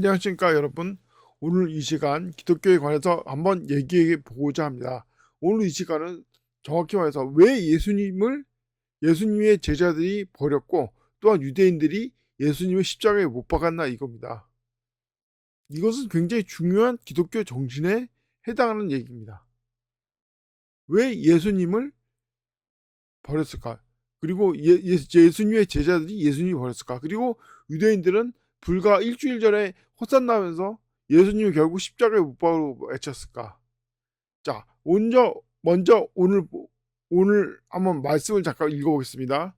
안녕하십니까 여러분. 오늘 이 시간 기독교에 관해서 한번 얘기해 보고자 합니다. 오늘 이 시간은 정확히 말해서 왜 예수님의 제자들이 버렸고 또한 유대인들이 예수님을 십자가에 못 박았나 이겁니다. 이것은 굉장히 중요한 기독교 정신에 해당하는 얘기입니다. 왜 예수님을 버렸을까? 그리고 예수님의 제자들이 예수님을 버렸을까? 그리고 유대인들은 불과 일주일 전에 호산나면서 예수님이 결국 십자가에 못 박으러 외쳤을까? 자, 먼저 오늘 한번 말씀을 잠깐 읽어보겠습니다.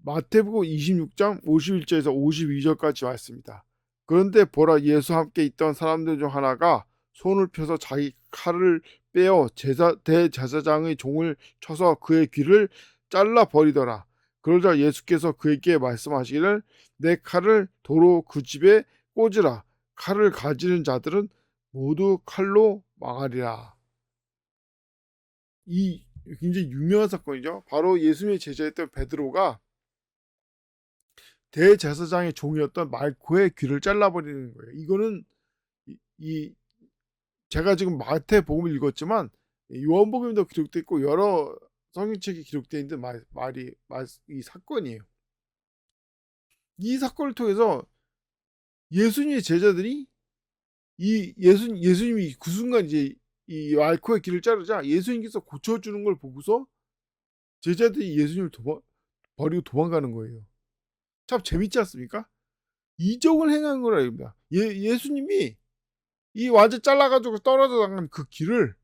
마태복음 26장 51절에서 52절까지 말씀입니다. 그런데 보라, 예수와 함께 있던 사람들 중 하나가 손을 펴서 자기 칼을 빼어 대제사장의 종을 쳐서 그의 귀를 잘라 버리더라. 그러자 예수께서 그에게 말씀하시기를 내 칼을 도로 그 집에 꽂으라. 칼을 가지는 자들은 모두 칼로 망하리라. 이 굉장히 유명한 사건이죠. 바로 예수님의 제자였던 베드로가 대제사장의 종이었던 말코의 귀를 잘라버리는 거예요. 이거는 이 제가 지금 마태복음을 읽었지만 요한복음도 기록되어 있고 여러 성경책이 기록되어 있는 이 사건이에요. 이 사건을 통해서 예수님의 제자들이 예수님이 그 순간 이제 이 말코의 귀를 자르자 예수님께서 고쳐주는 걸 보고서 제자들이 예수님을 버리고 도망가는 거예요. 참 재밌지 않습니까? 이적을 행한 거라 입니다. 예수님이 이 완전 잘라가지고 떨어져 나간 그 길을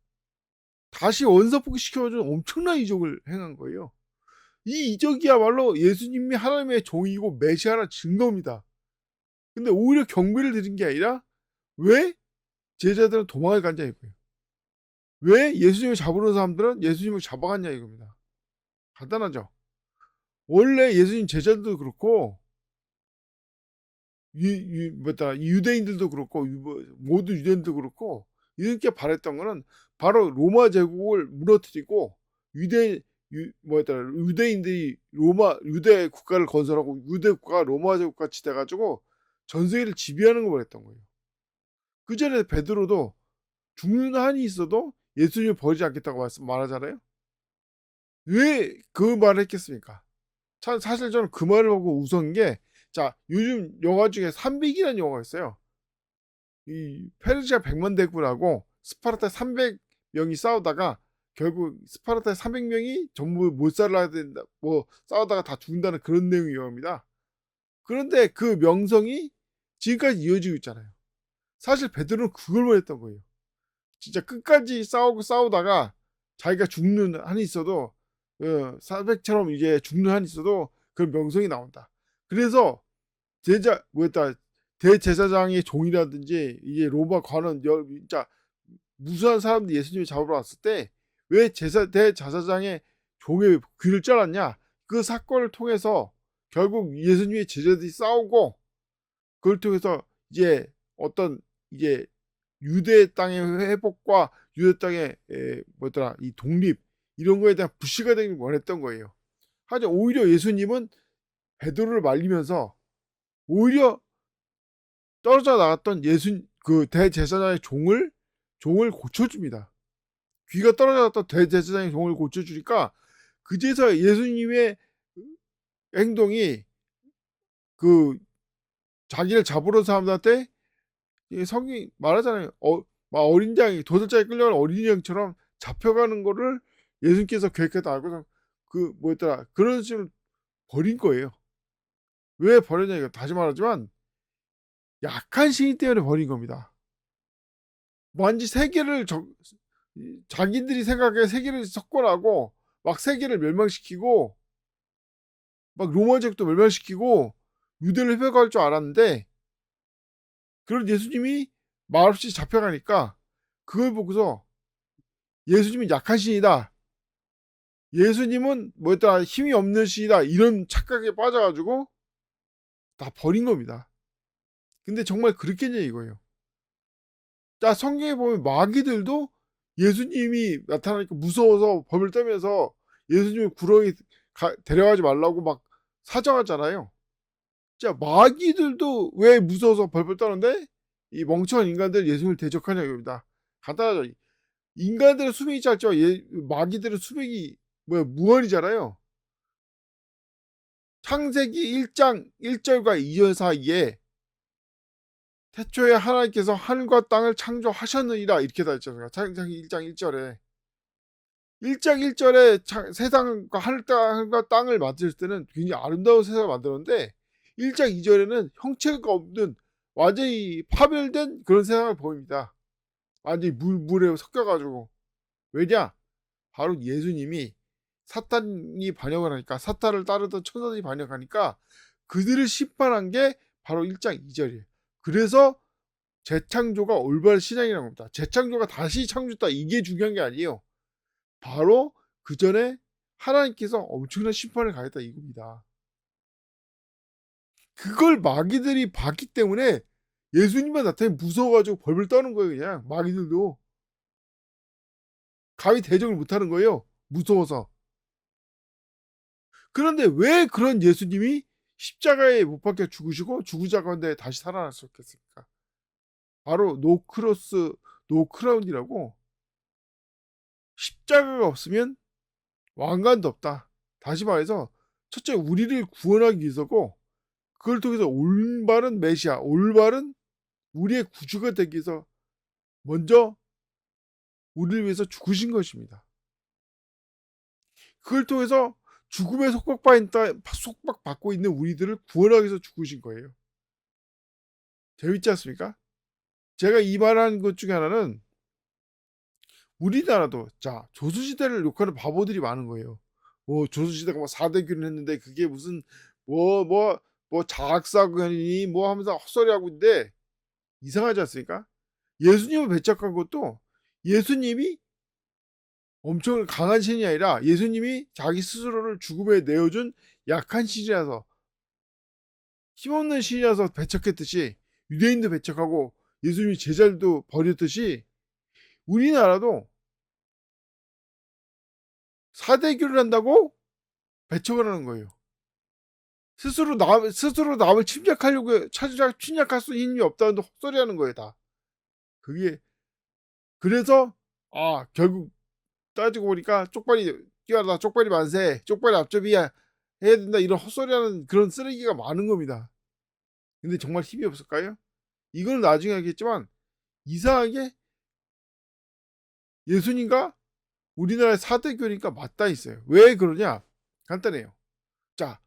다시 원서포기 시켜주는 엄청난 이적을 행한 거예요. 이 이적이야말로 예수님이 하나님의 종이고 메시아라는 증거입니다. 근데 오히려 경배를 드린 게 아니라 왜 제자들은 도망을 갔냐 이거예요. 왜 예수님을 잡으러 사람들은 예수님을 잡아갔냐 이겁니다. 간단하죠. 원래 예수님 제자들도 그렇고 유대인들도 그렇고 모두 유대인들도 그렇고 이렇게 바랬던 거는 바로 로마 제국을 무너뜨리고 유대인들이 유대 국가를 건설하고 유대 국가가 로마 제국 같이 돼가지고 전 세계를 지배하는 걸 바랬던 거예요. 그 전에 베드로도 죽는 한이 있어도 예수님을 버리지 않겠다고 말하잖아요. 왜 그 말을 했겠습니까? 사실 저는 그 말을 보고 웃은 게, 자, 요즘 영화 중에 300이라는 영화가 있어요. 이 페르시아 백만 대군하고 스파르타 300명이 싸우다가 결국 스파르타 300명이 전부 몰살을 해야 된다, 뭐 싸우다가 다 죽는다는 그런 내용의 영화입니다. 그런데 그 명성이 지금까지 이어지고 있잖아요. 사실 베드로는 그걸 원했던 거예요. 진짜 끝까지 싸우다가 자기가 죽는 한이 있어도 400처럼 이제 죽는 한이 있어도 그 명성이 나온다. 그래서 대제사장의 종이라든지 이제 로마 관원 진짜 무수한 사람들이 예수님을 잡으러 왔을 때 왜 대제사장의 종의 귀를 잘랐냐? 그 사건을 통해서 결국 예수님의 제자들이 싸우고 그걸 통해서 이제 어떤 이제 유대 땅의 회복과 유대 땅의 이 독립 이런 거에 대한 불씨가 되길 원했던 거예요. 하지만 오히려 예수님은 베드로를 말리면서 오히려 떨어져 나갔던 그 대제사장의 종을 고쳐줍니다. 귀가 떨어져 나갔던 대제사장의 종을 고쳐주니까 그제서 예수님의 행동이 그 자기를 잡으러 사람들한테 성경이 말하잖아요. 어린 양이 도살자에 끌려가는 어린 양처럼 잡혀가는 거를 예수님께서 계획했다 알고서 그런 식으로 버린 거예요. 왜 버렸냐 이거 다시 말하지만 약한 신이 때문에 버린 겁니다. 완전 자기들이 생각해 세계를 석권하고 막 세계를 멸망시키고 막 로마 제국도 멸망시키고 유대를 회복할 줄 알았는데 그런 예수님이 말없이 잡혀가니까 그걸 보고서 예수님은 약한 신이다. 예수님은 힘이 없는 신이다. 이런 착각에 빠져가지고 다 버린 겁니다. 근데 정말 그렇겠냐 이거예요. 자, 성경에 보면 마귀들도 예수님이 나타나니까 무서워서 벌을 떨면서 예수님을 구렁이 데려가지 말라고 막 사정하잖아요. 자, 마귀들도 왜 무서워서 벌벌 떠는데 이 멍청한 인간들 예수님을 대적하냐 이겁니다. 간단하죠. 인간들의 수명이 짧지만 마귀들의 수명이 무한이잖아요. 창세기 1장 1절과 2절 사이에 태초에 하나님께서 하늘과 땅을 창조하셨느니라 이렇게 다 있잖아요. 창세기 1장 1절에 1장 1절에 세상과 하늘과 땅을 만들 때는 굉장히 아름다운 세상을 만들었는데 1장 2절에는 형체가 없는 완전히 파멸된 그런 세상을 보입니다. 완전히 물에 섞여가지고. 왜냐? 바로 예수님이 사탄이 반역을 하니까, 사탄을 따르던 천사들이 반역하니까 그들을 심판한 게 바로 1장 2절이에요. 그래서 재창조가 올바른 신앙이라는 겁니다. 재창조가 다시 창조했다, 이게 중요한 게 아니에요. 바로 그 전에 하나님께서 엄청난 심판을 가했다 이겁니다. 그걸 마귀들이 봤기 때문에 예수님만 나타나면 무서워가지고 벌벌 떠는 거예요. 그냥 마귀들도 감히 대적을 못하는 거예요. 무서워서. 그런데 왜 그런 예수님이 십자가에 못 박혀 죽으시고 죽으자 가운데 다시 살아나셨겠습니까? 바로 노크로스 노크라운이라고, 십자가가 없으면 왕관도 없다. 다시 말해서 첫째 우리를 구원하기 위해서고, 그걸 통해서 올바른 메시아, 올바른 우리의 구주가 되기 위해서 먼저 우리를 위해서 죽으신 것입니다. 그걸 통해서 죽음에 속박받고 있는 우리들을 구원하기 위해서 죽으신 거예요. 재밌지 않습니까? 제가 이 말하는 것 중에 하나는, 우리나라도 자 조선시대를 욕하는 바보들이 많은 거예요. 조선시대가 뭐 4대 교를 했는데 그게 무슨 자학사관이니 뭐 하면서 헛소리하고 있는데, 이상하지 않습니까? 예수님을 배척한 것도 예수님이 엄청 강한 신이 아니라 예수님이 자기 스스로를 죽음에 내어준 약한 신이라서, 힘없는 신이라서 배척했듯이 유대인도 배척하고 예수님이 제자들도 버렸듯이 우리나라도 4대교를 한다고 배척을 하는 거예요. 스스로 남을 침략할 수 있는 힘이 없다는데 헛소리하는 거예요, 다. 그게 그래서 결국 따지고 보니까 쪽발이 뛰어나다, 쪽발이 만세, 쪽발이 앞접이야 해야 된다, 이런 헛소리하는 그런 쓰레기가 많은 겁니다. 근데 정말 힘이 없을까요? 이거는 나중에 하겠지만, 이상하게 예수님과 우리나라의 4대교니까 맞닿아 있어요. 왜 그러냐? 간단해요. 자,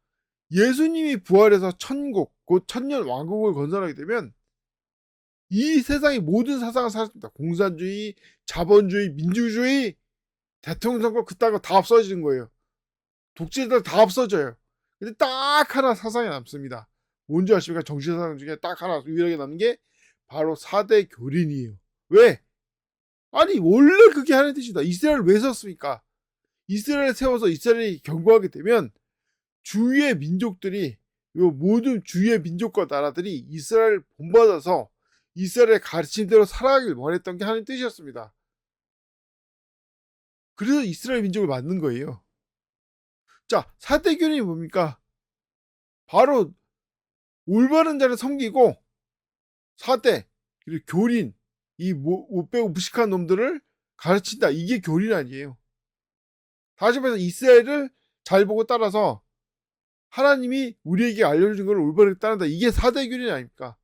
예수님이 부활해서 천국, 곧 천년 왕국을 건설하게 되면 이 세상의 모든 사상을 사라집니다. 공산주의, 자본주의, 민주주의, 대통령 선거 그딴 거 다 없어지는 거예요. 독재들 다 없어져요. 근데 딱 하나 사상이 남습니다. 뭔지 아십니까? 정치사상 중에 딱 하나 유일하게 남는 게 바로 4대 교린이에요. 왜? 아니 원래 그게 하는 뜻이다. 이스라엘을 왜 썼습니까? 이스라엘을 세워서 이스라엘이 경고하게 되면 주위의 민족들이, 모든 주위의 민족과 나라들이 이스라엘을 본받아서 이스라엘의 가르침대로 살아가길 원했던 게 하는 뜻이었습니다. 그래서 이스라엘 민족을 만든 거예요. 자, 4대 교린이 뭡니까? 바로 올바른 자를 섬기고 4대, 그리고 교린, 이 못 배우고 무식한 놈들을 가르친다. 이게 교린 아니에요. 다시 말해서 이스라엘을 잘 보고 따라서 하나님이 우리에게 알려준 걸 올바르게 따른다. 이게 4대 교린 아닙니까?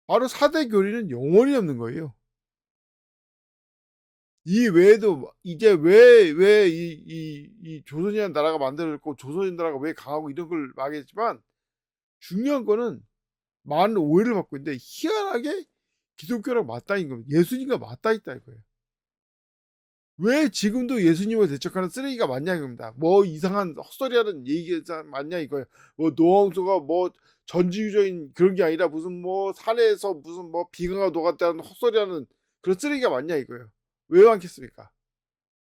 바로 4대 교린은 영원히 없는 거예요. 이 외에도 이제 왜 이 조선이라는 나라가 만들어졌고 조선인 나라가 왜 강하고 이런 걸 말했지만, 중요한 거는 많은 오해를 받고 있는데 희한하게 기독교랑 맞닿인 겁니다. 예수님과 맞닿아 있다 이거예요. 왜 지금도 예수님을 대적하는 쓰레기가 많냐 이겁니다. 뭐 이상한 헛소리하는 얘기가 많냐 이거예요. 뭐 노홍수가 뭐 전지주적인 그런 게 아니라 무슨 뭐 산에서 무슨 뭐 비강가 녹았다는 헛소리하는 그런 쓰레기가 많냐 이거예요. 왜 많겠습니까?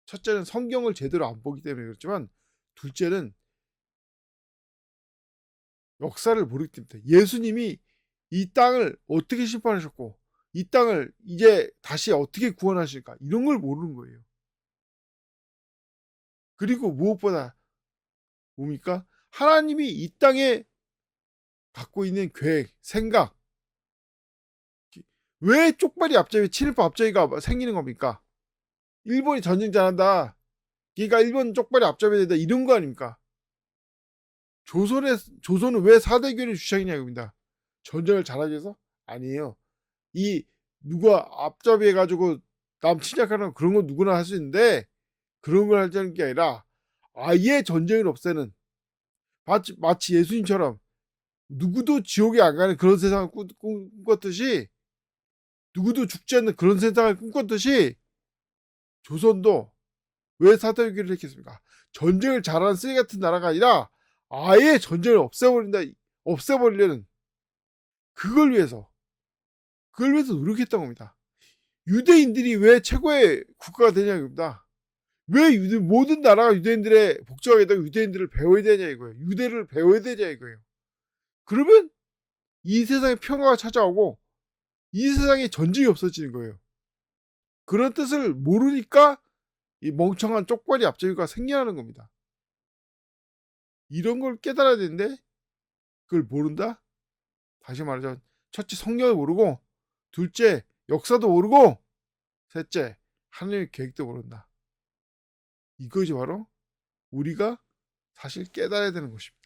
첫째는 성경을 제대로 안 보기 때문에 그렇지만, 둘째는 역사를 모르기 때문에, 예수님이 이 땅을 어떻게 심판하셨고 이 땅을 이제 다시 어떻게 구원하실까, 이런 걸 모르는 거예요. 그리고 무엇보다 뭡니까? 하나님이 이 땅에 갖고 있는 계획, 생각. 왜 쪽발이 앞잡이, 친일파 앞잡이가 생기는 겁니까? 일본이 전쟁 잘한다. 그러니까 일본 쪽발이 앞잡이 된다. 이런 거 아닙니까? 조선은 왜 사대교를 주창했냐 이겁니다. 전쟁을 잘하기 위해서? 아니에요. 이 누가 앞잡이 해가지고 남 침략하는 그런 건 누구나 할 수 있는데 그런 걸 하자는 게 아니라 아예 전쟁을 없애는 마치 예수님처럼 누구도 지옥에 안 가는 그런 세상을 꿈꿨듯이 누구도 죽지 않는 그런 세상을 꿈꿨듯이 조선도 왜 사대위기를 했겠습니까? 전쟁을 잘하는 쓰레기 같은 나라가 아니라 아예 전쟁을 없애버리려는 그걸 위해서 노력했던 겁니다. 유대인들이 왜 최고의 국가가 되냐입니다. 왜 모든 나라가 유대인들의 복종하게 되고 유대인들을 배워야 되냐 이거예요. 유대를 배워야 되냐 이거예요. 그러면 이 세상에 평화가 찾아오고 이 세상에 전쟁이 없어지는 거예요. 그런 뜻을 모르니까 이 멍청한 쪽발이 앞잡이가 생겨나는 겁니다. 이런 걸 깨달아야 되는데 그걸 모른다? 다시 말하자면 첫째 성경을 모르고 둘째 역사도 모르고 셋째 하나님의 계획도 모른다. 이것이 바로 우리가 사실 깨달아야 되는 것입니다.